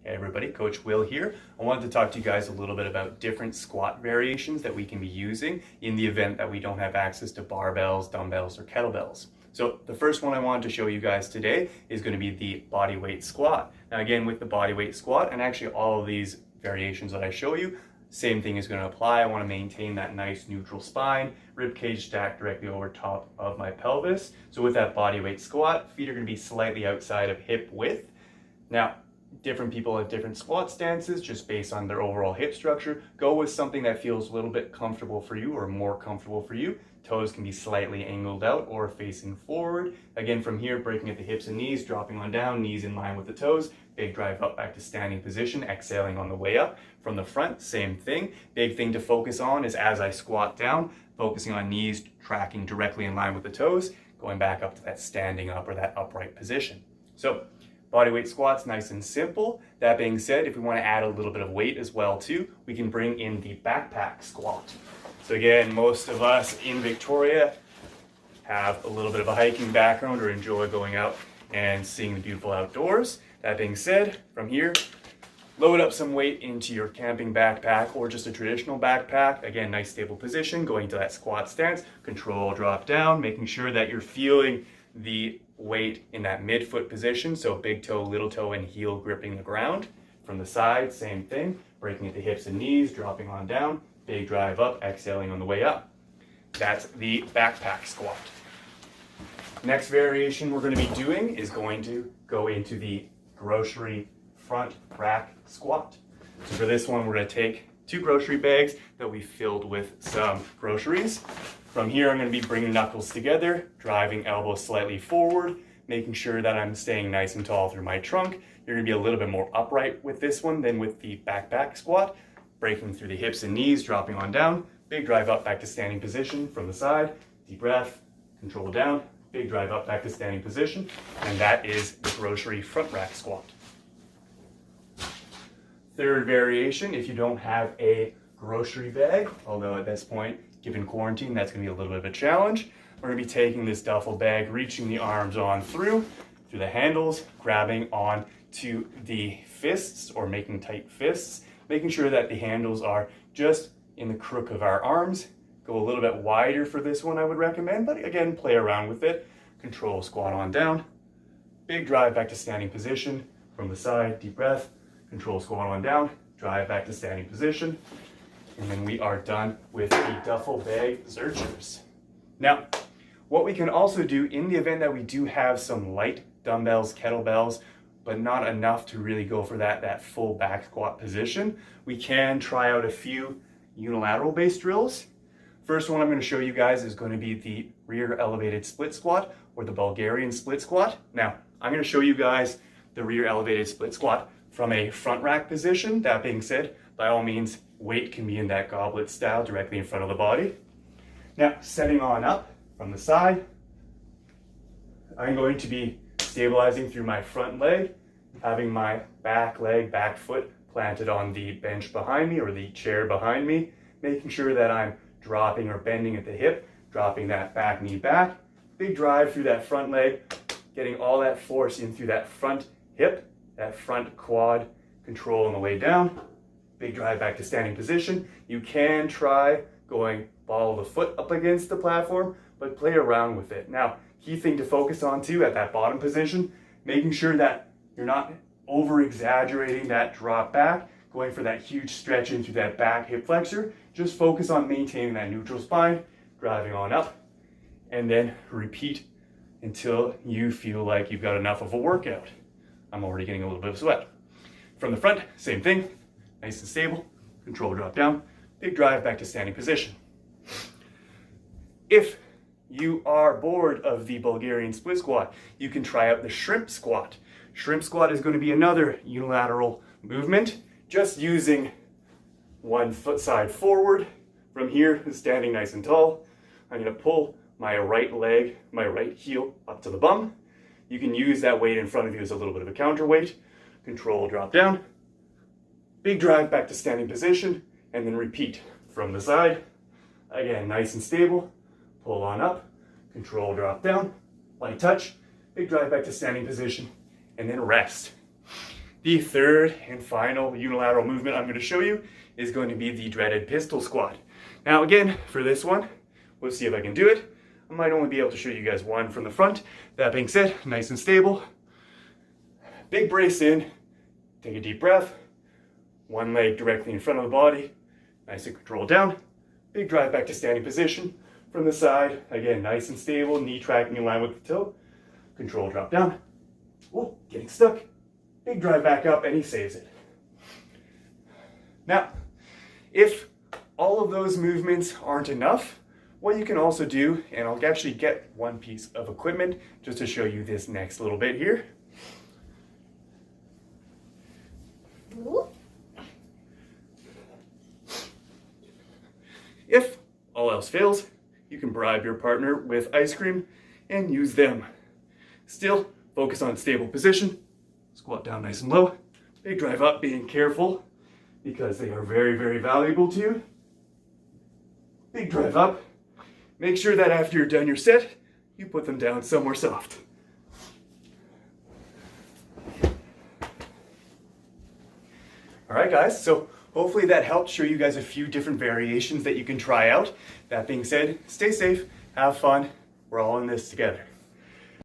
Hey everybody, Coach Will here. I wanted to talk to you guys a little bit about different squat variations that we can be using in the event that we don't have access to barbells, dumbbells, or kettlebells. So the first one I wanted to show you guys today is going to be the body weight squat. Now again, with the body weight squat, and actually all of these variations that I show you, same thing is going to apply. I want to maintain that nice neutral spine, rib cage stacked directly over top of my pelvis. So with that body weight squat, feet are going to be slightly outside of hip width. Now, different people have different squat stances just based on their overall hip structure. Go with something that feels a little bit comfortable for you or more comfortable for you. Toes can be slightly angled out or facing forward. Again, from here, breaking at the hips and knees, dropping on down, knees in line with the toes. Big drive up back to standing position, exhaling on the way up. From the front, same thing. Big thing to focus on is as I squat down, focusing on knees tracking directly in line with the toes, going back up to that standing up or that upright position. So, body weight squats, nice and simple. That being said, if we want to add a little bit of weight as well too, we can bring in the backpack squat. So again, most of us in Victoria have a little bit of a hiking background or enjoy going out and seeing the beautiful outdoors. That being said, from here, load up some weight into your camping backpack or just a traditional backpack. Again, nice stable position, going to that squat stance, control drop down, making sure that you're feeling the weight in that midfoot position, so big toe, little toe, and heel gripping the ground. From the side, same thing, breaking at the hips and knees, dropping on down, big drive up, exhaling on the way up. That's the backpack squat. Next variation we're going to be doing is going to go into the grocery front rack squat. So for this one, we're going to take 2 grocery bags that we filled with some groceries. From here, I'm going to be bringing knuckles together, driving elbows slightly forward, making sure that I'm staying nice and tall through my trunk. You're going to be a little bit more upright with this one than with the backpack squat. Breaking through the hips and knees, dropping on down, big drive up back to standing position from the side, deep breath, control down, big drive up back to standing position, and that is the grocery front rack squat. Third variation, if you don't have a grocery bag, although at this point, given quarantine, that's going to be a little bit of a challenge. We're going to be taking this duffel bag, reaching the arms on through the handles, grabbing on to the fists or making tight fists, making sure that the handles are just in the crook of our arms. Go a little bit wider for this one, I would recommend, but again, play around with it. Control squat on down, big drive back to standing position from the side, deep breath, control squat on down, drive back to standing position. And then we are done with the duffel bag Zerchers. Now, what we can also do in the event that we do have some light dumbbells, kettlebells, but not enough to really go for that full back squat position, we can try out a few unilateral based drills. First one I'm going to show you guys is going to be the rear elevated split squat or the Bulgarian split squat. Now, I'm going to show you guys the rear elevated split squat from a front rack position. That being said, by all means, weight can be in that goblet style directly in front of the body. Now, setting on up from the side, I'm going to be stabilizing through my front leg, having my back leg, back foot planted on the bench behind me or the chair behind me, making sure that I'm dropping or bending at the hip, dropping that back knee back, big drive through that front leg, getting all that force in through that front hip, that front quad, control on the way down, big drive back to standing position. You can try going ball of the foot up against the platform, but play around with it. Now, key thing to focus on too at that bottom position, making sure that you're not over exaggerating that drop back, going for that huge stretch into that back hip flexor. Just focus on maintaining that neutral spine, driving on up, and then repeat until you feel like you've got enough of a workout. I'm already getting a little bit of sweat. From the front, same thing, nice and stable, control drop down, big drive back to standing position. If you are bored of the Bulgarian split squat, you can try out the shrimp squat. Shrimp squat is going to be another unilateral movement, just using one foot side forward. From here, standing nice and tall, I'm going to pull my right leg, my right heel up to the bum. You can use that weight in front of you as a little bit of a counterweight. Control drop down, big drive back to standing position, and then repeat from the side. Again, nice and stable. Pull on up, control drop down, light touch, big drive back to standing position, and then rest. The third and final unilateral movement I'm going to show you is going to be the dreaded pistol squat. Now again, for this one, we'll see if I can do it. I might only be able to show you guys one from the front. That being said, nice and stable. Big brace in, take a deep breath. One leg directly in front of the body, nice and controlled down. Big drive back to standing position. From the side, again, nice and stable, knee tracking in line with the toe. Control drop down. Oh, getting stuck. Big drive back up, and he saves it. Now, if all of those movements aren't enough, what you can also do, and I'll actually get one piece of equipment just to show you this next little bit here. If all else fails, you can bribe your partner with ice cream and use them. Still, focus on stable position. Squat down nice and low. Big drive up, being careful because they are very, very valuable to you. Big drive up. Make sure that after you're done your set, you put them down somewhere soft. All right, guys, so hopefully that helped show you guys a few different variations that you can try out. That being said, stay safe, have fun. We're all in this together.